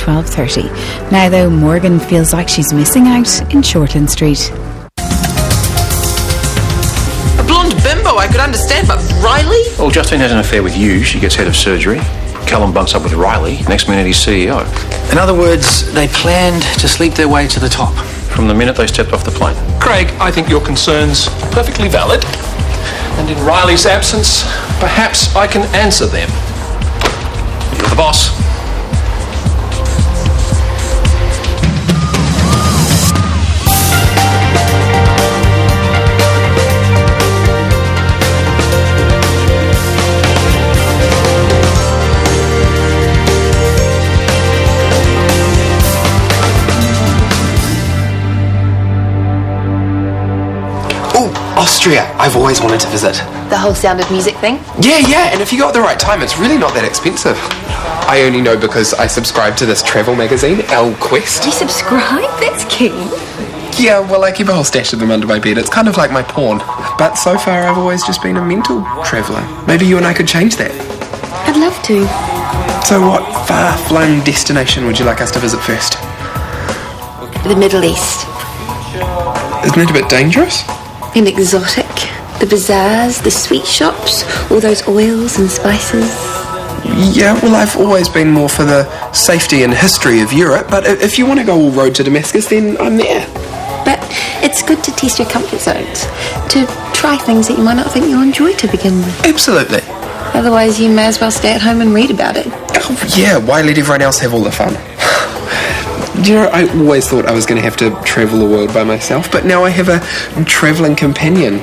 12:30. Now though, Morgan feels like she's missing out in Shortland Street. A blonde bimbo I could understand, but Riley? Well, Justine has an affair with you. She gets head of surgery. Callum bunks up with Riley. Next minute he's CEO. In other words, they planned to sleep their way to the top. From the minute they stepped off the plane. Craig, I think your concerns are perfectly valid. And in Riley's absence, perhaps I can answer them. You're the boss. Austria, I've always wanted to visit. The whole Sound of Music thing? Yeah, and if you go at the right time, it's really not that expensive. I only know because I subscribe to this travel magazine, El Quest. You subscribe? That's cute. Yeah, well, I keep a whole stash of them under my bed. It's kind of like my porn. But so far, I've always just been a mental traveller. Maybe you and I could change that. I'd love to. So what far-flung destination would you like us to visit first? The Middle East. Isn't it a bit dangerous? And exotic. The bazaars, the sweet shops, all those oils and spices. Yeah, well, I've always been more for the safety and history of Europe, but if you want to go all road to Damascus, then I'm there. But it's good to test your comfort zones, to try things that you might not think you'll enjoy to begin with. Absolutely. Otherwise, you may as well stay at home and read about it. Oh, yeah, why let everyone else have all the fun? You know, I always thought I was going to have to travel the world by myself, but now I have a travelling companion.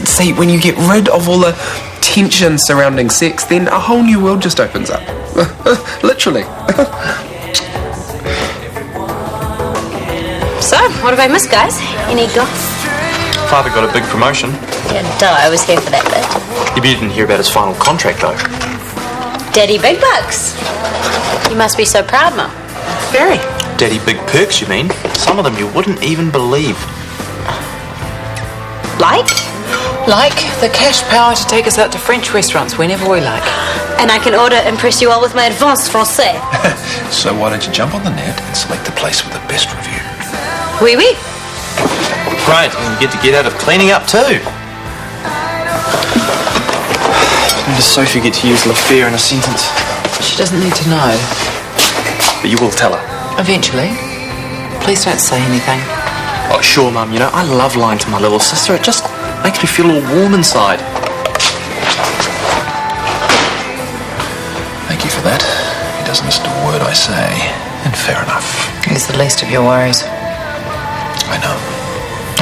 See, when you get rid of all the tension surrounding sex, then a whole new world just opens up. Literally. So, what have I missed, guys? Any goss? Father got a big promotion. Yeah, duh, I was here for that bit. You didn't hear about his final contract, though. Daddy Big Bucks. You must be so proud, Mum. Very. Daddy Big Perks, you mean? Some of them you wouldn't even believe. Like? Like the cash power to take us out to French restaurants whenever we like. And I can order impress you all with my advanced français. So why don't you jump on the net and select the place with the best review? Oui, oui. Great, and you get out of cleaning up too. When does Sophie get to use l'affaire in a sentence? She doesn't need to know. But you will tell her. Eventually. Please don't say anything. Oh, sure, Mum. You know, I love lying to my little sister. It just makes me feel all warm inside. Thank you for that. He doesn't listen to a word I say. And fair enough. He's the least of your worries. I know.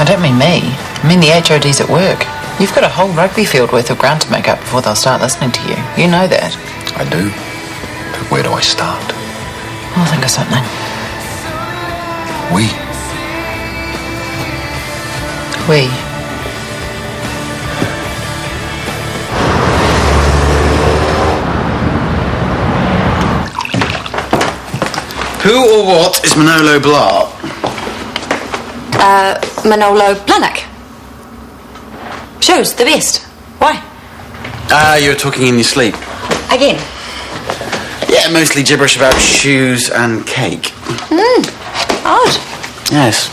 I don't mean me. I mean the HODs at work. You've got a whole rugby field worth of ground to make up before they'll start listening to you. You know that. I do. But where do I start? I'll think of something. We. Who or what is Manolo Blah? Manolo Blahnik. Shows the best. Why? You're talking in your sleep. Again. Yeah, mostly gibberish about shoes and cake. Odd. Yes,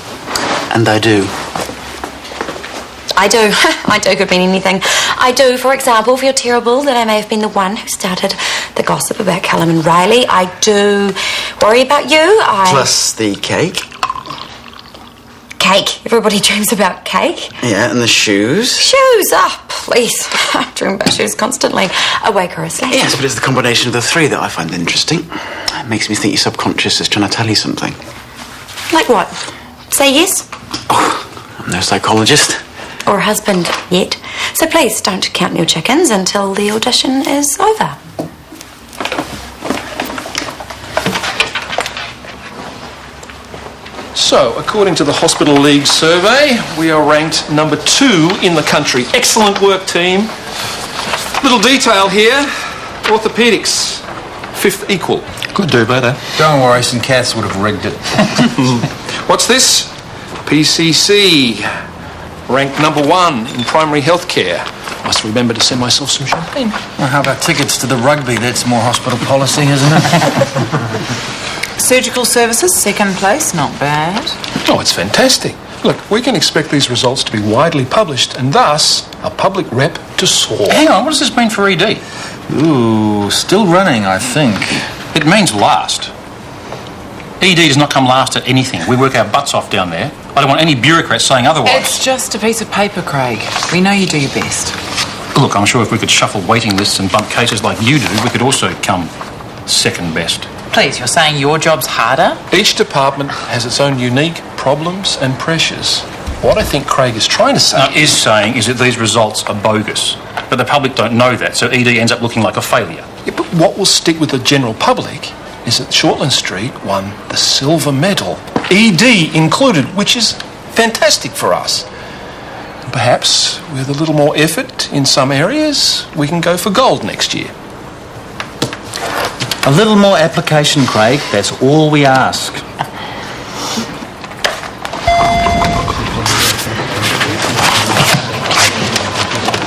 and I do. I do. I do could mean anything. I do, for example, feel terrible that I may have been the one who started the gossip about Callum and Riley. I do worry about you. Plus the cake. Cake. Everybody dreams about cake. Yeah, and the shoes. Shoes. Oh, please. I dream about shoes constantly. Awake or asleep. Yes, but it's the combination of the three that I find interesting. It makes me think your subconscious is trying to tell you something. Like what? Say yes? Oh, I'm no psychologist. Or husband yet. So please don't count your chickens until the audition is over. So, according to the Hospital League survey, we are ranked number 2 in the country. Excellent work, team. Little detail here. Orthopedics, 5th equal. Could do better. Don't worry, some cats would have rigged it. What's this? PCC, ranked number 1 in primary health care. Must remember to send myself some champagne. Well, how about tickets to the rugby? That's more hospital policy, isn't it? Surgical services, second place, not bad. Oh, it's fantastic. Look, we can expect these results to be widely published and thus a public rep to soar. Hang on, what does this mean for ED? Ooh, still running, I think. It means last. ED does not come last at anything. We work our butts off down there. I don't want any bureaucrats saying otherwise. It's just a piece of paper, Craig. We know you do your best. Look, I'm sure if we could shuffle waiting lists and bump cases like you do, we could also come second best. Please, you're saying your job's harder? Each department has its own unique problems and pressures. What I think Craig is trying to say is that these results are bogus. But the public don't know that, so ED ends up looking like a failure. Yeah, but what will stick with the general public is that Shortland Street won the silver medal, ED included, which is fantastic for us. And perhaps with a little more effort in some areas, we can go for gold next year. A little more application, Craig. That's all we ask.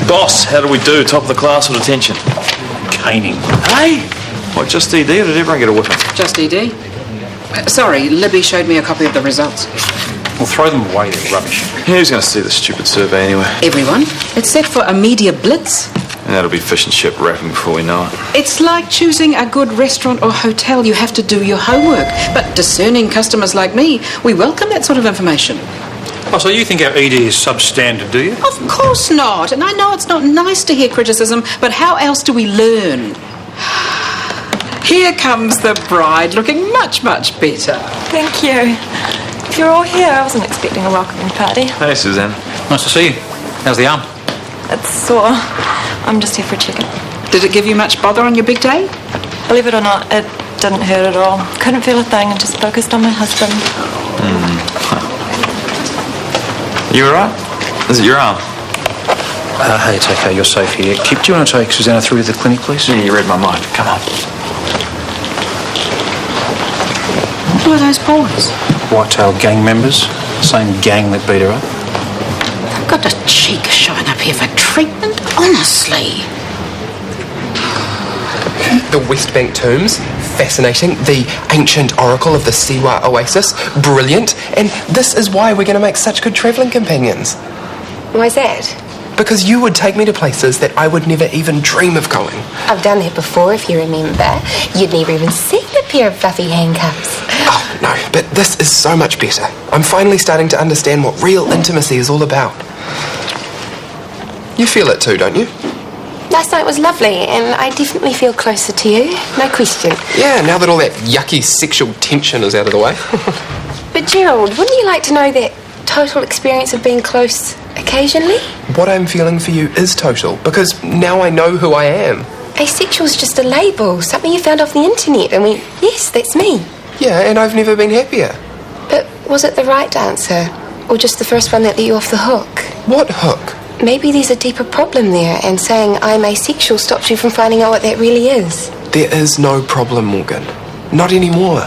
Boss, how do we do? Top of the class or detention? Caning. Hey! What, just ED or did everyone get a whipping? Just ED. Sorry, Libby showed me a copy of the results. Well, throw them away, they're rubbish. Who's going to see this stupid survey anyway? Everyone. It's set for a media blitz. And that'll be fish and chip wrapping before we know it. It's like choosing a good restaurant or hotel. You have to do your homework. But discerning customers like me, we welcome that sort of information. Oh, so you think our ED is substandard, do you? Of course not. And I know it's not nice to hear criticism, but how else do we learn? Here comes the bride, looking much, much better. Thank you. If you're all here, I wasn't expecting a welcoming party. Hey, Suzanne. Nice to see you. How's the arm? It's sore. I'm just here for a check-in. Did it give you much bother on your big day? Believe it or not, it didn't hurt at all. Couldn't feel a thing and just focused on my husband. You alright? Is it your arm? Hey, it's okay, you're safe here. Do you want to take Susanna through to the clinic, please? Yeah, you read my mind. Come on. Who are those boys? Whitetail gang members. Same gang that beat her up. They've got the cheek of showing up here for treatment, honestly. The West Bank tombs, fascinating. The ancient oracle of the Siwa Oasis, brilliant. And this is why we're going to make such good travelling companions. Why's that? Because you would take me to places that I would never even dream of going. I've done that before, if you remember. You'd never even seen a pair of fluffy handcuffs. Oh, no, but this is so much better. I'm finally starting to understand what real intimacy is all about. You feel it too, don't you? Last night was lovely, and I definitely feel closer to you. No question. Yeah, now that all that yucky sexual tension is out of the way. But Gerald, wouldn't you like to know that total experience of being close occasionally? What I'm feeling for you is total, because now I know who I am. Asexual's just a label, something you found off the internet. I mean, yes, that's me. Yeah, and I've never been happier. But was it the right answer? Or just the first one that let you off the hook? What hook? Maybe there's a deeper problem there, and saying I'm asexual stops you from finding out what that really is. There is no problem, Morgan. Not anymore.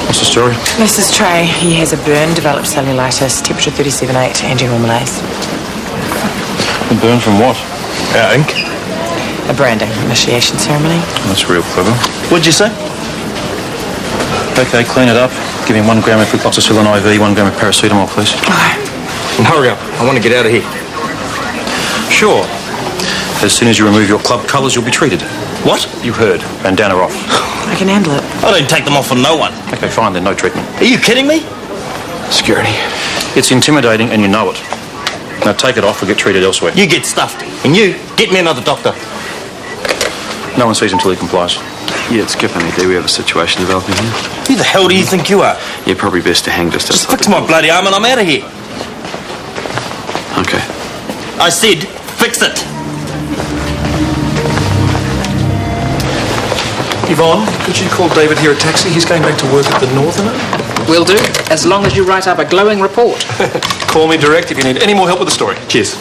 What's the story? This is Trey. He has a burn, developed cellulitis, temperature 37.8, anti-normalize. A burn from what? Ink? A branding initiation ceremony. That's real clever. What'd you say? Okay, clean it up. Give him 1 gram of flucloxacillin IV, 1 gram of paracetamol, please. And hurry up. I want to get out of here. Sure. As soon as you remove your club colours, you'll be treated. What? You heard. Bandana off. I can handle it. I don't take them off for no one. Okay, fine then. No treatment. Are you kidding me? Security. It's intimidating and you know it. Now take it off or get treated elsewhere. You get stuffed. And you, get me another doctor. No one sees until he complies. Yeah, it's Skip and ED. We have a situation developing here. Who the hell do you think you are? Yeah, probably best to hang just outside. Just fix my bloody arm and I'm out of here. Okay. I said, fix it. Yvonne, could you call David here a taxi? He's going back to work at the Northerner. Will do, as long as you write up a glowing report. Call me direct if you need any more help with the story. Cheers.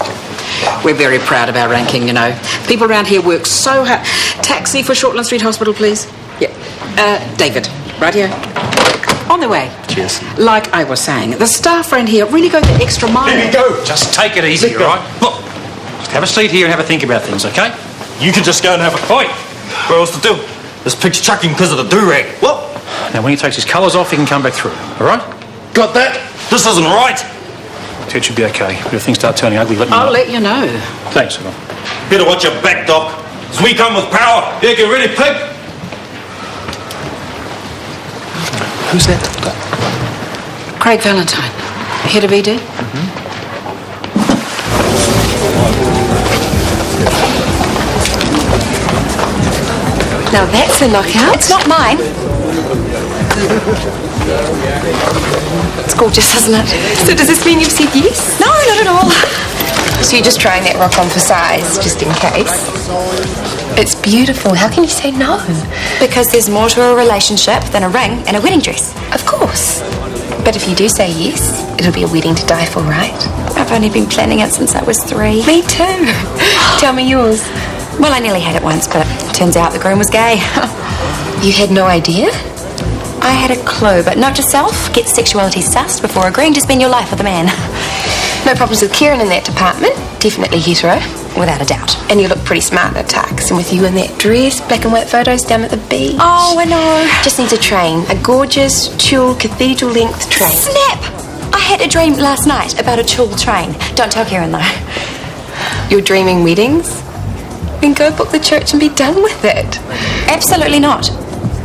We're very proud of our ranking, you know. People around here work so hard. Taxi for Shortland Street Hospital, please. Yeah. David, right here. On the way. Cheers. Like I was saying, the staff around here really go the extra mile. There you go. Just take it easy, all right? Look, just have a seat here and have a think about things, okay? You can just go and have a fight. What else to do? This pig's chucking because of the do-rag. What? Now, when he takes his colours off, he can come back through. All right? Got that? This isn't right. It should be okay. But if things start turning ugly, let me know. I'll let you know. Thanks, Yvonne. Better watch your back, Doc. As we come with power. Yeah, get ready, pig. Who's that? Craig Valentine, head of ED. Now that's a knockout. It's not mine. It's gorgeous, isn't it? So does this mean you've said yes? No, not at all. So you're just trying that rock on for size, just in case? It's beautiful. How can you say no? Because there's more to a relationship than a ring and a wedding dress. Of course. But if you do say yes, it'll be a wedding to die for, right? I've only been planning it since I was 3. Me too. Tell me yours. Well, I nearly had it once, but it turns out the groom was gay. You had no idea? I had a clue, but note to self, get sexuality sussed before agreeing to spend your life with a man. No problems with Kieran in that department. Definitely hetero. Without a doubt. And you look pretty smart in a tux. And with you in that dress, black and white photos down at the beach. Oh, I know. Just needs a train. A gorgeous, tulle, cathedral-length train. Snap! I had a dream last night about a tulle train. Don't tell Kieran, though. You're dreaming weddings? Then go book the church and be done with it. Absolutely not.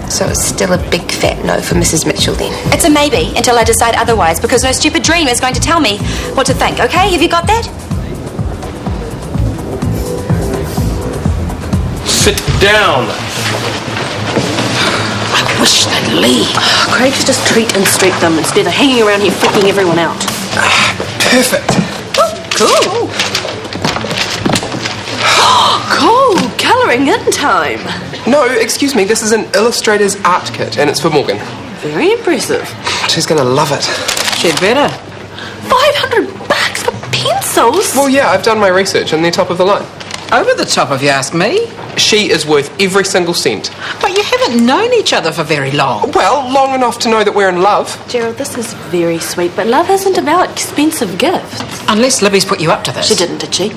So it's still a big fat no for Mrs. Mitchell then? It's a maybe until I decide otherwise, because no stupid dream is going to tell me what to think, okay? Have you got that? Sit down. I wish they'd leave. Craig should just treat and street them instead of hanging around here freaking everyone out. Perfect. Oh, cool. Cool. Colouring in time. No, excuse me, this is an illustrator's art kit, and it's for Morgan. Very impressive. She's gonna love it. She'd better. $500 for pencils? Well, yeah, I've done my research, and they're top of the line. Over the top, if you ask me. She is worth every single cent. But you haven't known each other for very long. Well, long enough to know that we're in love. Gerald, this is very sweet, but love isn't about expensive gifts. Unless Libby's put you up to this. She didn't, did she?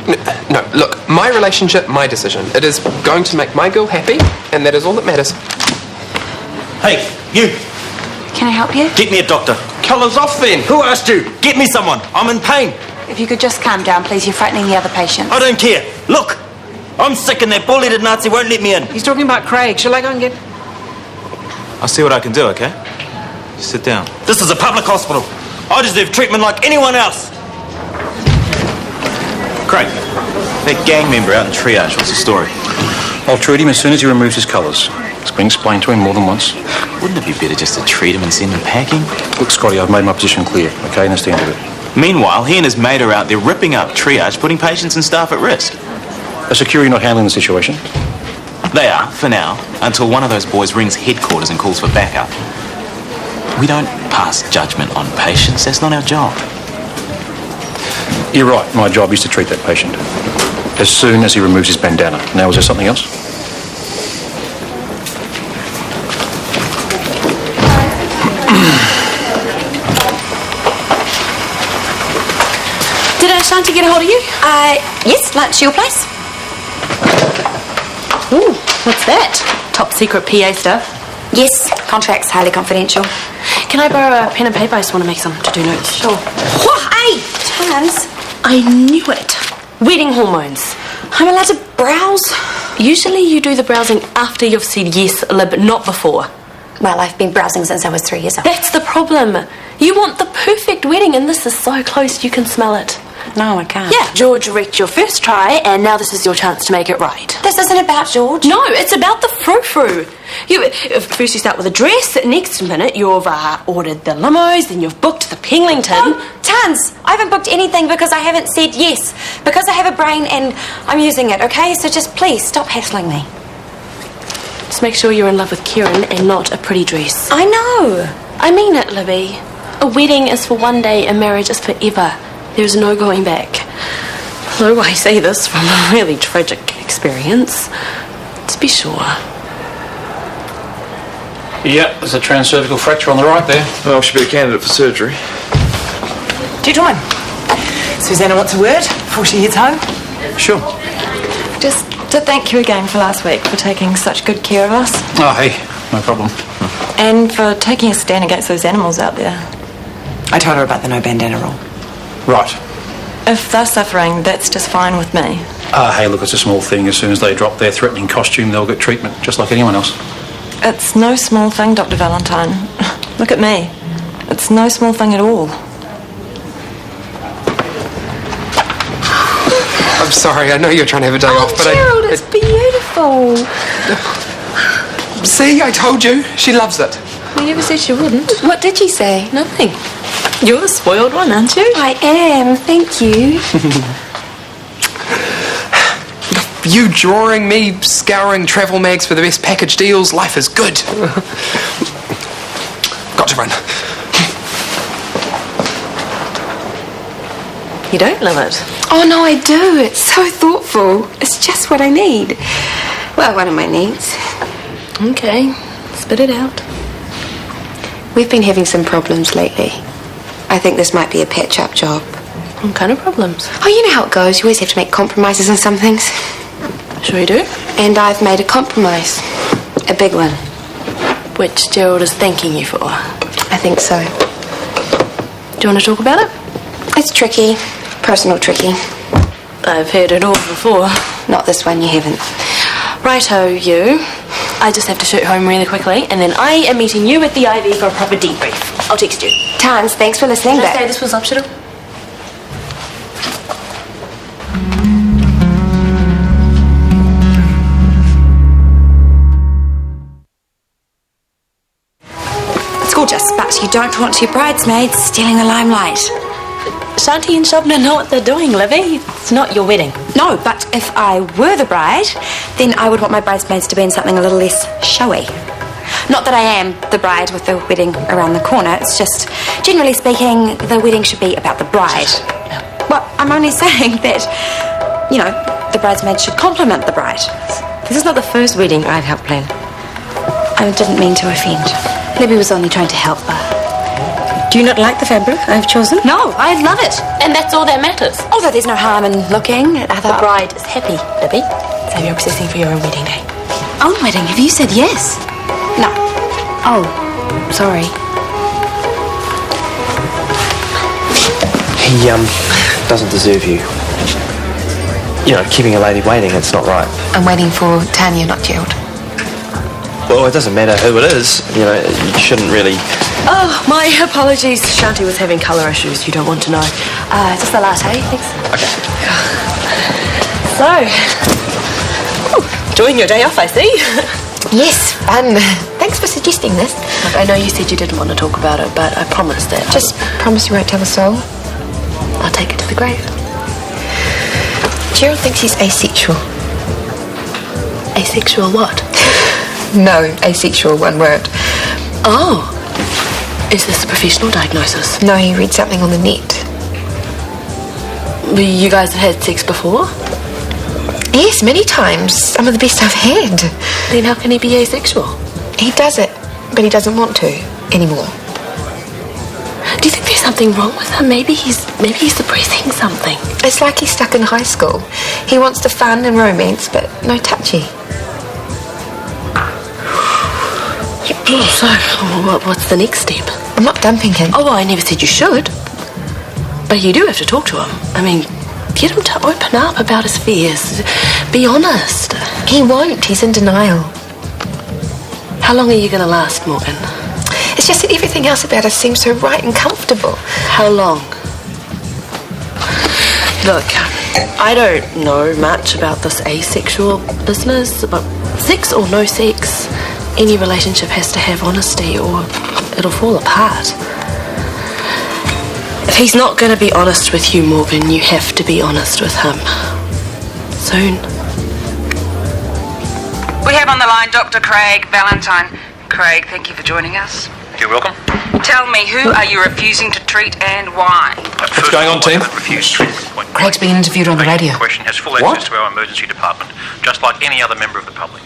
No, look, my relationship, my decision. It is going to make my girl happy, and that is all that matters. Hey, you. Can I help you? Get me a doctor. Colours off then. Who asked you? Get me someone. I'm in pain. If you could just calm down, please. You're frightening the other patients. I don't care. Look, I'm sick and that bull-headed Nazi won't let me in. He's talking about Craig. Shall I go and get... I'll see what I can do, okay? Just sit down. This is a public hospital. I deserve treatment like anyone else. Craig, that gang member out in triage, what's the story? I'll treat him as soon as he removes his colours. It's been explained to him more than once. Wouldn't it be better just to treat him and send him packing? Look, Scotty, I've made my position clear, okay? And that's the end of it. Meanwhile, he and his mate are out there ripping up triage, putting patients and staff at risk. Are security not handling the situation? They are, for now, until one of those boys rings headquarters and calls for backup. We don't pass judgment on patients. That's not our job. You're right. My job is to treat that patient. As soon as he removes his bandana. Now, is there something else? Did Ashanti get a hold of you? Yes, lunch to your place. Ooh, what's that? Top secret PA stuff? Yes, contract's highly confidential. Can I borrow a pen and paper? I just want to make some to-do notes. Sure. Hey, Chance. I knew it. Wedding hormones. I'm allowed to browse? Usually you do the browsing after you've said yes, Lib, not before. Well, I've been browsing since I was 3 years old. That's the problem. You want the perfect wedding, and this is so close you can smell it. No, I can't. Yeah, George wrecked your first try, and now this is your chance to make it right. This isn't about George. No, it's about the frou-frou. First you start with a dress, next minute you've ordered the limos, then you've booked the Penglington. Oh, Tans, I haven't booked anything because I haven't said yes. Because I have a brain and I'm using it, okay? So just please stop hassling me. Just make sure you're in love with Kieran and not a pretty dress. I know. I mean it, Libby. A wedding is for one day, a marriage is forever. There's no going back. Although I say this from a really tragic experience. To be sure. Yeah, there's a transcervical fracture on the right there. Oh, should be a candidate for surgery. Gentlemen, Susanna wants a word before she heads home. Sure. Just To thank you again for last week, for taking such good care of us. Oh, hey, no problem. And for taking a stand against those animals out there. I told her about the no bandana rule. Right. If they're suffering, that's just fine with me. Hey, look, it's a small thing. As soon as they drop their threatening costume, they'll get treatment, just like anyone else. It's no small thing, Dr. Valentine. Look at me. It's no small thing at all. I'm sorry, I know you're trying to have a day off, but Gerald, it's beautiful. See, I told you. She loves it. You never said she wouldn't. What did she say? Nothing. You're the spoiled one, aren't you? I am, thank you. You drawing, me scouring travel mags for the best package deals. Life is good. Got to run. You don't love it? Oh, no, I do. It's so thoughtful. It's just what I need. Well, one of my needs. Okay, spit it out. We've been having some problems lately. I think this might be a patch-up job. What kind of problems? Oh, you know how it goes. You always have to make compromises on some things. Sure you do? And I've made a compromise. A big one. Which Gerald is thanking you for. I think so. Do you want to talk about it? It's tricky. Personal tricky. I've heard it all before. Not this one, you haven't. Righto, you. I just have to shoot home really quickly, and then I am meeting you at the IV for a proper debrief. I'll text you. Tans, thanks for listening. Did I say this was optional? It's gorgeous, but you don't want your bridesmaids stealing the limelight. Shanti and Shobna know what they're doing, Livy. It's not your wedding. No, but if I were the bride, then I would want my bridesmaids to be in something a little less showy. Not that I am the bride with the wedding around the corner. It's just, generally speaking, the wedding should be about the bride. Well, I'm only saying that, you know, the bridesmaids should compliment the bride. This is not the first wedding I've helped plan. I didn't mean to offend. Libby was only trying to help her. Do you not like the fabric I've chosen? No, I love it. And that's all that matters. Although there's no harm in looking at other... The bride is happy, Libby. So you're obsessing for your own wedding day. Own wedding? Have you said yes? No. Oh, sorry. He, doesn't deserve you. You know, keeping a lady waiting, it's not right. I'm waiting for Tanya, not Gerald. Well, it doesn't matter who it is. You know, you shouldn't really... Oh, my apologies. Shanti was having colour issues. You don't want to know. Just a latte, thanks. Okay. So, enjoying your day off, I see. Yes, fun. Thanks for suggesting this. Look, I know you said you didn't want to talk about it, but I promise that. Just promise you won't tell a soul. I'll take it to the grave. Gerald thinks he's asexual. Asexual what? No, asexual, one word. Oh. Is this a professional diagnosis? No, he read something on the net. You guys have had sex before? Yes, many times. Some of the best I've had. Then how can he be asexual? He does it, but he doesn't want to anymore. Do you think there's something wrong with him? Maybe he's suppressing something. It's like he's stuck in high school. He wants the fun and romance, but no touchy. So, what's the next step? I'm not dumping him. Oh, well, I never said you should. But you do have to talk to him. I mean, get him to open up about his fears. Be honest. He won't. He's in denial. How long are you going to last, Morgan? It's just that everything else about us seems so right and comfortable. How long? Look, I don't know much about this asexual business, but sex or no sex, any relationship has to have honesty or it'll fall apart. If he's not going to be honest with you, Morgan, you have to be honest with him. Soon. We have on the line Dr. Craig Valentine. Craig, thank you for joining us. You're welcome. Tell me, who are you refusing to treat and why? What's going on, team? Craig's being interviewed on the radio. Question has full access to our emergency department, just like any other member of the public.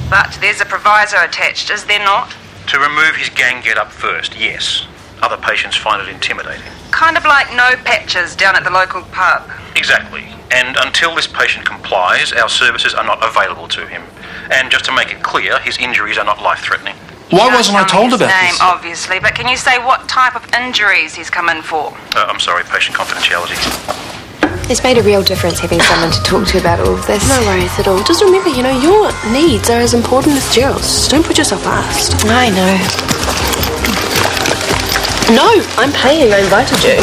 But there's a proviso attached, is there not? To remove his gang get-up first, yes. Other patients find it intimidating. Kind of like no patches down at the local pub. Exactly. And until this patient complies, our services are not available to him. And just to make it clear, his injuries are not life-threatening. Why wasn't I told about name, this? Obviously, but can you say what type of injuries he's come in for? I'm sorry, patient confidentiality. It's made a real difference having someone to talk to about all of this. No worries at all. Just remember, your needs are as important as Gerald's. Just don't put yourself last. I know. No, I'm paying. I invited you.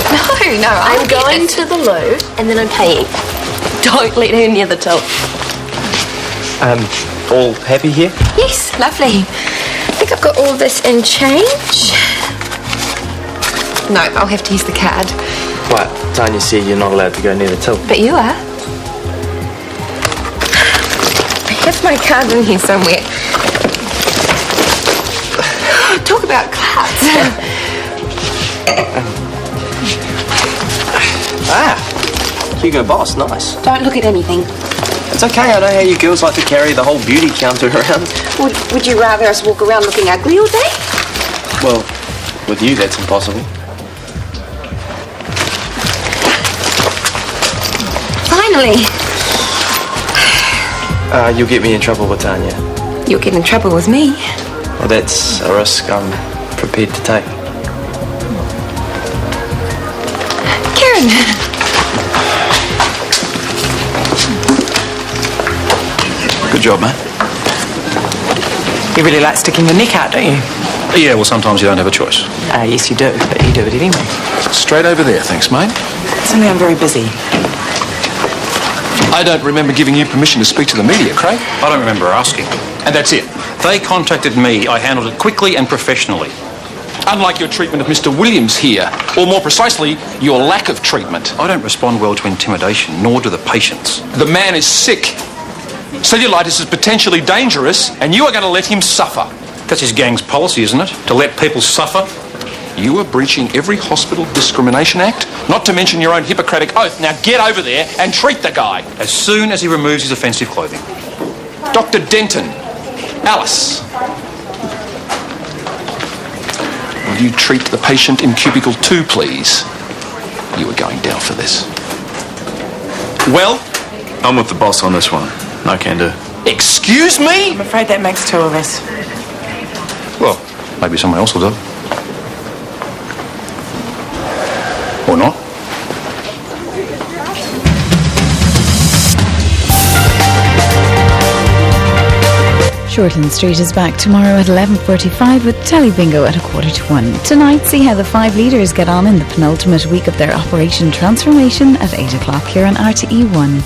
No, I'm going to the loo and then I'm paying. Don't let her near the till. All happy here? Yes, lovely. I think I've got all this in change. No, I'll have to use the card. Right, Tanya said you're not allowed to go near the till. But you are. I have my card in here somewhere. Talk about cards. Hugo Boss, nice. Don't look at anything. It's okay, I know how you girls like to carry the whole beauty counter around. Would you rather us walk around looking ugly all day? Well, with you that's impossible. Finally. You'll get me in trouble with Tanya. You'll get in trouble with me. Well, that's a risk I'm prepared to take. Karen. Good job, man. You really like sticking your neck out, don't you? Yeah, well, sometimes you don't have a choice. Yes, you do, but you do it anyway. Straight over there, thanks, mate. Suddenly I'm very busy. I don't remember giving you permission to speak to the media, Craig. I don't remember asking. And that's it. They contacted me. I handled it quickly and professionally. Unlike your treatment of Mr. Williams here, or more precisely, your lack of treatment. I don't respond well to intimidation, nor do the patients. The man is sick. Cellulitis is potentially dangerous, and you are going to let him suffer. That's his gang's policy, isn't it? To let people suffer? You are breaching every Hospital Discrimination Act, not to mention your own Hippocratic oath. Now get over there and treat the guy. As soon as he removes his offensive clothing. Dr. Denton. Alice. Will you treat the patient in cubicle 2, please? You are going down for this. Well? I'm with the boss on this one. No can do. Excuse me? I'm afraid that makes two of us. Well, maybe someone else will do. Or not. Shortland Street is back tomorrow at 11:45 with Telly Bingo at 1:45. Tonight, see how the 5 leaders get on in the penultimate week of their Operation Transformation at 8 o'clock here on RTE1.